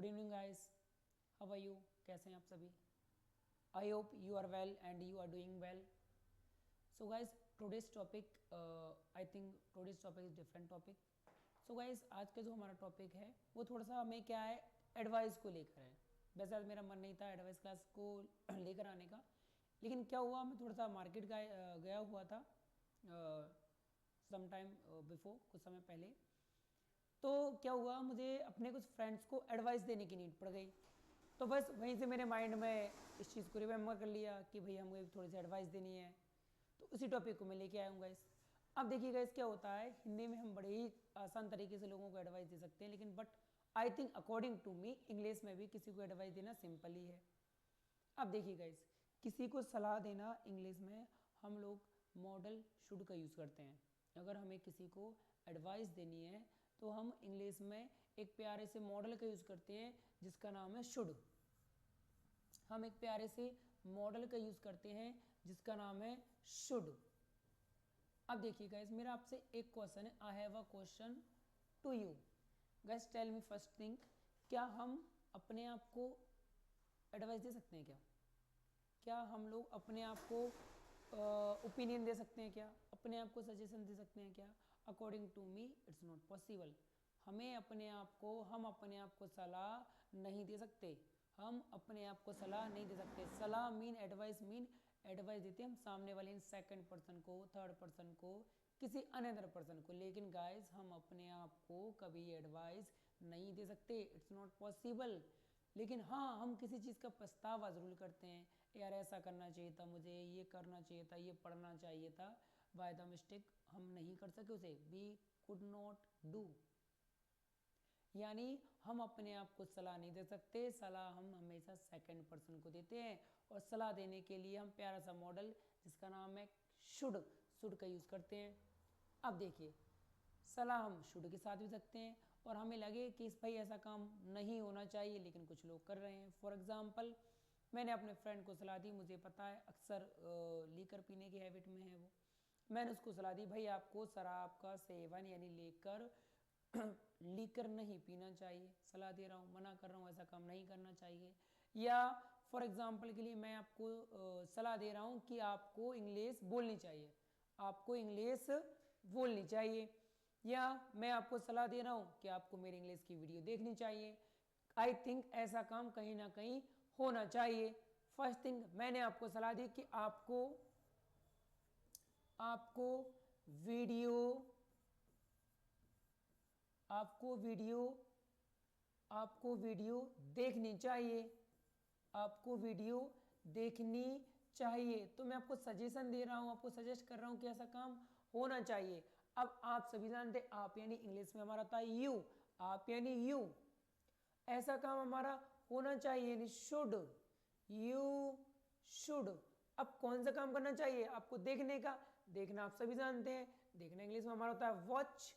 Good evening guys, how are you? कैसे हैं आप सभी? I hope you are well and you are doing well. So guys, today's topic, I think today's topic is different topic. So guys, आज का जो हमारा topic है वो थोड़ा सा हमें क्या है, एडवाइस को लेकर है. वैसे आज मेरा मन नहीं था एडवाइस क्लास को लेकर आने का, लेकिन क्या हुआ, मैं थोड़ा सा मार्केट गया हुआ था सम टाइम बिफोर, कुछ समय पहले. तो क्या हुआ, मुझे अपने कुछ फ्रेंड्स को एडवाइस देने की नीड पड़ गई. तो बस वहीं से मेरे माइंड में इस चीज़ को रिमेम्बर कर लिया कि भाई हमें थोड़ी सी एडवाइस देनी है. तो उसी टॉपिक को मैं लेके आया हूँ गाइस. अब देखिए गाइस, क्या होता है, हिंदी में हम बड़े ही आसान तरीके से लोगों को एडवाइस दे सकते हैं, लेकिन but I think according to me English में भी किसी को एडवाइस देना सिंपल ही है. अब देखिए गाइस, किसी को सलाह देना इंग्लिश में हम लोग मॉडल शुड का यूज़ करते हैं. अगर हमें किसी को एडवाइस देनी है तो हम इंग्लिश में एक प्यारे से मॉडल का यूज़ करते हैं जिसका नाम है शुड. हम एक प्यारे से मॉडल का यूज़ करते हैं जिसका नाम है शुड. अब देखिए गाइस, मेरा आपसे एक क्वेश्चन है. I have a question to you guys. Tell me first thing, क्या हम अपने आप को एडवाइस दे सकते हैं? क्या हम लोग अपने आप को ओपिनियन दे सकते हैं? क्या अपने आप को सजेशन दे सकते हैं? क्या? According to me it's not possible. हम अपने आप को सलाह नहीं दे सकते. हम अपने आप को सलाह नहीं दे सकते. सलाह मीन एडवाइस देते हैं हम सामने वाले सेकंड पर्सन को, थर्ड पर्सन को, किसी अनदर पर्सन को. लेकिन गाइस, हम अपने आप को कभी एडवाइस नहीं दे सकते. It's not possible. लेकिन हाँ, हम किसी चीज़ का पछतावा ज़रूर करते हैं. यार ऐसा करना चाहिए था, मुझे ये करना चाहिए था, ये पढ़ना चाहिए था. बाय द मिस्टेक हम नहीं कर सके उसे. We could not do. यानी हम अपने आप को सलाह नहीं दे सकते. सलाह हम हमेशा सेकंड पर्सन को देते हैं. और सलाह देने के लिए हम प्यारा सा मॉडल जिसका नाम है शुड का यूज़ करते हैं. अब देखिए, सलाह हम शुड के साथ भी सकते हैं और हमें लगे कि इस भाई ऐसा काम नहीं होना चाहिए लेकिन कुछ लोग कर रहे हैं. फॉर एग्जांपल, मैंने अपने फ्रेंड को सलाह दी. मुझे पता है अक्सर लीकर पीने की हैबिट में है वो. मैंने उसको सलाह दी, भाई आपको शराब का सेवन यानी लीकर नहीं पीना चाहिए. सलाह दे रहा हूँ, मना कर रहा हूँ, ऐसा काम नहीं करना चाहिए. या फॉर एग्जांपल के लिए मैं आपको सलाह दे रहा हूँ कि आपको इंग्लिश बोलनी चाहिए. आपको इंग्लिश बोलनी चाहिए. या मैं आपको सलाह दे रहा हूँ कि आपको मेरी इंग्लिश की वीडियो देखनी चाहिए. आई थिंक ऐसा काम कहीं ना कहीं होना चाहिए. फर्स्ट थिंग, मैंने आपको सलाह दी कि आपको वीडियो देखनी चाहिए. आपको वीडियो देखनी चाहिए. तो मैं आपको सजेशन दे रहा हूँ, आपको सजेस्ट कर रहा हूँ कि ऐसा काम होना चाहिए. अब आप सभी जानते, आप यानी इंग्लिश में हमारा था यू. आप यानी यू. ऐसा काम हमारा होना चाहिए यानी शुड. You should. अब कौन सा काम करना चाहिए? आपको देखने का. देखना आप सभी जानते हैं, देखना इंग्लिश में हमारा होता है वॉच.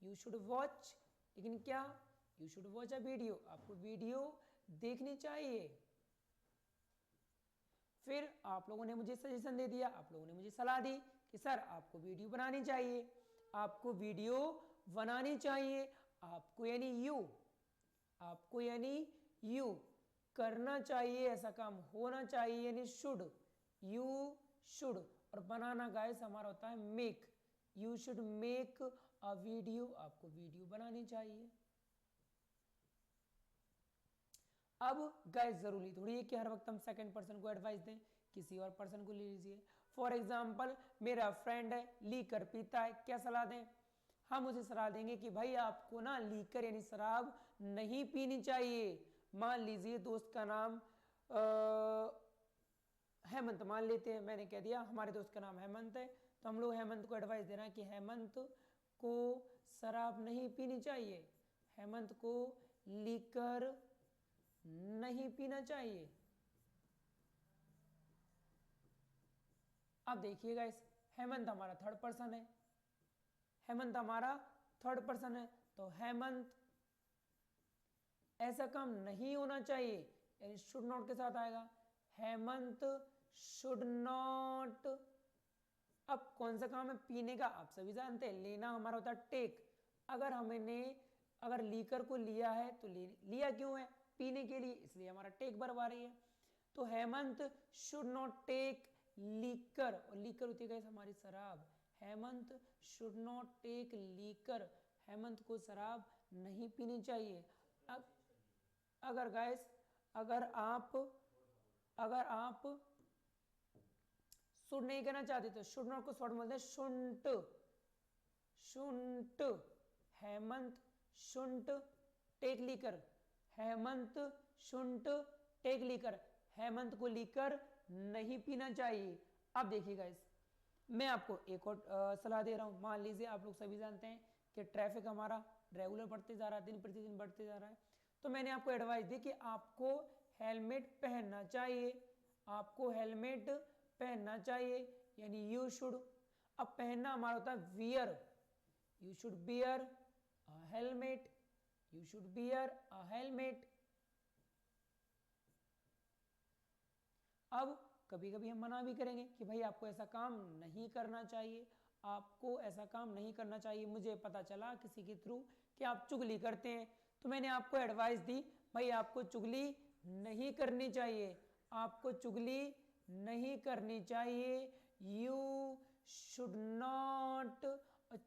You should watch. लेकिन क्या? You should watch a video. आपको वीडियो देखनी चाहिए. फिर आप लोगों ने मुझे सजेशन दे दिया, आप लोगों ने मुझे सलाह दी कि सर आपको वीडियो बनानी चाहिए. आपको वीडियो बनानी चाहिए. आपको यानी यू करना चाहिए, ऐसा काम होना चाहिए यानी शुड. You should. और बनाना गाइस हमारा होता है make. You should make a video. आपको वीडियो बनानी चाहिए. अब गाइस, जरूरी थोड़ी है कि हर वक्त हम सेकंड पर्सन को एडवाइस दें. किसी और पर्सन को ले लीजिए. फॉर एग्जाम्पल, मेरा फ्रेंड है, लीकर पीता है. क्या सलाह दें? हम उसे सलाह देंगे कि भाई आपको ना लीकर यानी शराब नहीं पीनी चाहिए. मान लीजिए दोस्त का नाम हेमंत मान लेते हैं. मैंने कह दिया हमारे दोस्त का नाम हेमंत है, तो हम लोग हेमंत को एडवाइस दे रहे हैं कि हेमंत को शराब नहीं पीनी चाहिए. हेमंत को लीकर नहीं पीना चाहिए. अब देखिएगा, इस हेमंत हमारा थर्ड पर्सन है. तो हेमंत ऐसा काम नहीं होना चाहिए यानी शुड नॉट के साथ आएगा. Hemant should not. अब कौन सा काम है? पीने का. आप सभी जानते हैं, लेना हमारा होता है टेक. अगर लीकर को लिया है तो लिया क्यों है? पीने के लिए, इसलिए हमारा टेक वर्ब आ रही है। तो Hemant should not take liquor, और लीकर होती है हमारी शराब। Hemant should not take liquor, Hemant को शराब नहीं पीनी चाहिए। अगर गाइस अगर आप शुड नहीं कहना चाहते तो शुड नॉट को शॉर्ट बोलते हैं shunt, shunt. Hemant shunt take liquor, Hemant shunt take liquor, Hemant को लीकर नहीं पीना चाहिए। अब देखिए गाइस, मैं आपको एक और सलाह दे रहा हूं। मान लीजिए आप लोग सभी जानते हैं कि ट्रैफिक हमारा रेगुलर बढ़ते जा रहा है, दिन प्रतिदिन बढ़ते जा रहा है। तो मैंने आपको एडवाइस दी कि आपको हेलमेट पहनना चाहिए, आपको हेलमेट पहनना चाहिए, यानी यू शुड। अब पहनना हमारा होता है wear, you should bear a helmet, you should bear a helmet. अब कभी कभी हम मना भी करेंगे कि भाई आपको ऐसा काम नहीं करना चाहिए, आपको ऐसा काम नहीं करना चाहिए। मुझे पता चला किसी के थ्रू कि आप चुगली करते हैं, तो मैंने आपको एडवाइस दी भाई आपको चुगली नहीं करनी चाहिए, आपको चुगली नहीं करनी चाहिए। यू शुड नॉट,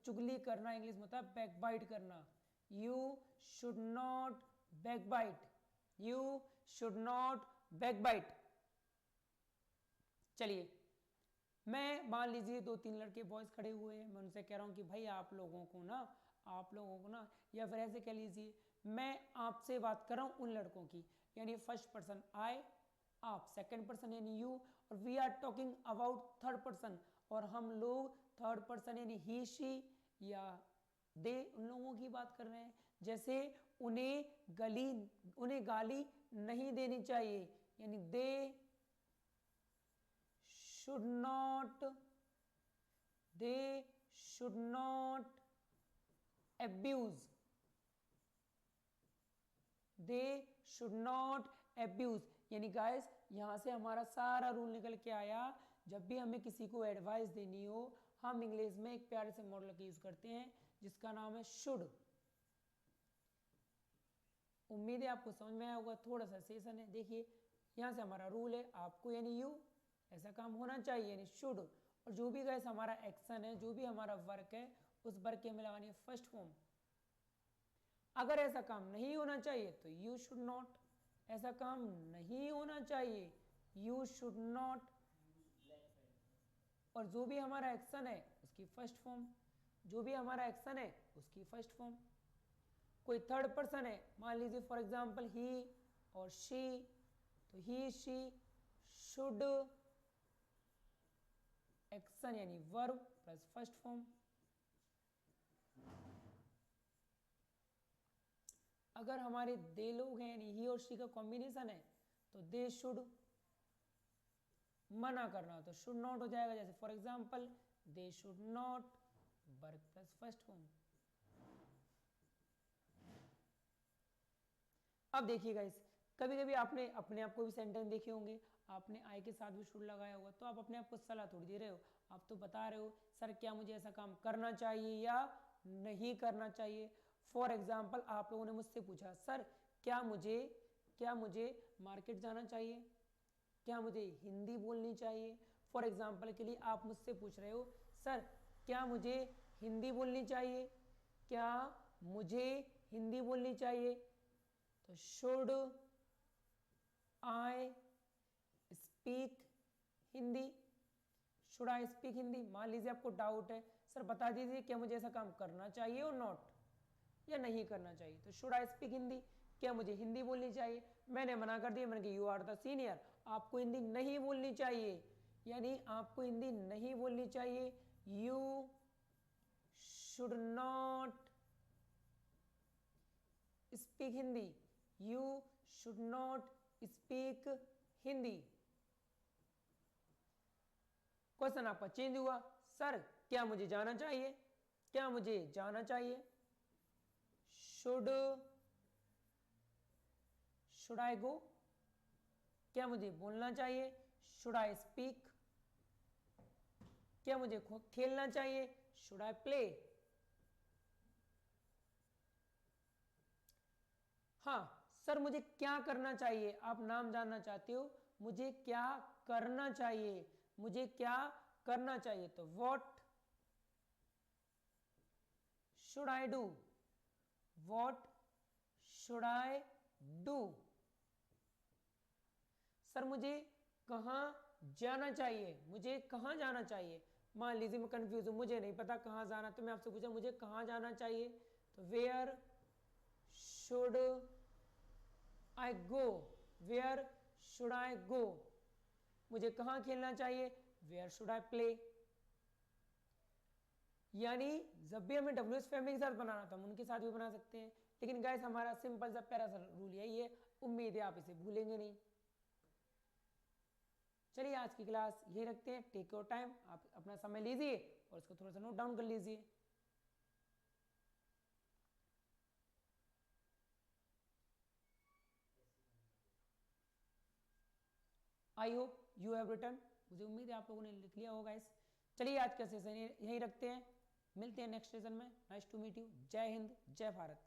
चुगली करना इंग्लिश में होता है बैकबाइट करना। You should not backbite, you should not backbite. चलिए, मैं मान लीजिए 2-3 लड़के बॉयज खड़े हुए हैं, मैं उनसे कह रहा हूं कि भाई आप लोगों को ना, या फिर ऐसे कह लीजिए मैं आपसे बात कर रहा हूं उन लड़कों की, यानी फर्स्ट पर्सन आई, आप सेकंड पर्सन यानी यू, और we are talking about third person, और हम लोग थर्ड पर्सन यानी ही शी या दे, उन लोगों की बात कर रहे हैं। जैसे उन्हें गाली नहीं देनी चाहिए, यानी दे should not abuse, they should not abuse। यानी गाइस यहां से हमारा सारा रूल निकल के आया, जब भी हमें किसी को एडवाइस देनी हो हम इंग्लिश में एक प्यारे से मॉडल का यूज करते हैं जिसका नाम है शुड। उम्मीद है आपको समझ में आया होगा, थोड़ा सा सेशन है। देखिए यहां से हमारा रूल है, आपको यानी यू ऐसा काम होना चाहिए यानी शुड, और जो भी गाइस हमारा एक्शन है, जो भी हमारा वर्क है, उस वर्क के हमें लगानी है फर्स्ट फॉर्म। अगर ऐसा काम नहीं होना चाहिए तो यू शुड नॉट, ऐसा काम नहीं होना चाहिए, यू शुड नॉट। और जो भी हमारा एक्शन है उसकी फर्स्ट फॉर्म, जो भी हमारा एक्शन है उसकी फर्स्ट फॉर्म। कोई थर्ड पर्सन है, मान लीजिए फॉर एग्जांपल ही और शी, तो ही शी शुड एक्शन यानी वर्ब प्लस फर्स्ट फॉर्म। अगर हमारे दे लोग हैं यानी ही और शी का कॉम्बिनेशन है तो दे शुड। मना करना तो शुड नॉट हो जाएगा, जैसे for example they should not work plus first form. अब देखिएगा इस, कभी कभी आपने अपने आप को भी सेंटेंस देखे होंगे, आपने आई के साथ भी शुड लगाया होगा, तो आप अपने आप को सलाह थोड़ी दे रहे हो, आप तो बता रहे हो सर क्या मुझे ऐसा काम करना चाहिए या नहीं करना चाहिए। फॉर एग्जाम्पल आप लोगों ने मुझसे पूछा सर क्या मुझे मार्केट जाना चाहिए, क्या मुझे हिंदी बोलनी चाहिए। फॉर एग्जाम्पल के लिए आप मुझसे पूछ रहे हो सर क्या मुझे हिंदी बोलनी चाहिए, क्या मुझे हिंदी बोलनी चाहिए, तो should I speak Hindi, should I speak Hindi. मान लीजिए आपको डाउट है सर बता दीजिए क्या मुझे ऐसा काम करना चाहिए और नॉट, या नहीं करना चाहिए, तो शुड आई स्पीक हिंदी, क्या मुझे हिंदी बोलनी चाहिए। मैंने मना कर दिया, मैंने कहा यू आर द सीनियर, आपको हिंदी नहीं बोलनी चाहिए, यानी आपको हिंदी नहीं बोलनी चाहिए। You should not speak Hindi, you should not speak Hindi. Question आपका चेंज हुआ, सर क्या मुझे जाना चाहिए, क्या मुझे जाना चाहिए, शुड आई गो, क्या मुझे बोलना चाहिए, शुड आई स्पीक, क्या मुझे खेलना चाहिए, शुड आई प्ले। हाँ सर मुझे क्या करना चाहिए, आप नाम जानना चाहते हो, मुझे क्या करना चाहिए, मुझे क्या करना चाहिए, तो what should I do, what should I do. Sir मुझे कहां जाना चाहिए, मुझे कहां जाना चाहिए, मान लीजिए मैं कंफ्यूज हूं, मुझे नहीं पता कहां जाना, तो मैं आपसे पूछा मुझे कहां जाना चाहिए, तो where should I go, where should I go. मुझे कहां खेलना चाहिए, वेयर शुड आई प्ले। यानी जब भी हमें डब्ल्यूएस फैमिली के साथ बनाना था हम उनके साथ भी बना सकते हैं, लेकिन गाइस हमारा सिंपल सा प्यारा सा रूल यही है, उम्मीद है आप इसे भूलेंगे नहीं। चलिए आज की क्लास यही रखते हैं, टेक योर टाइम, आप अपना समय लीजिए और इसको थोड़ा सा नोट डाउन कर लीजिए। I hope you have written, मुझे उम्मीद है आप लोगों ने लिख लिया होगा इस। चलिए आज का सेशन यही रखते हैं, मिलते हैं नेक्स्ट सेशन में। नाइस टू मीट यू, जय हिंद जय भारत।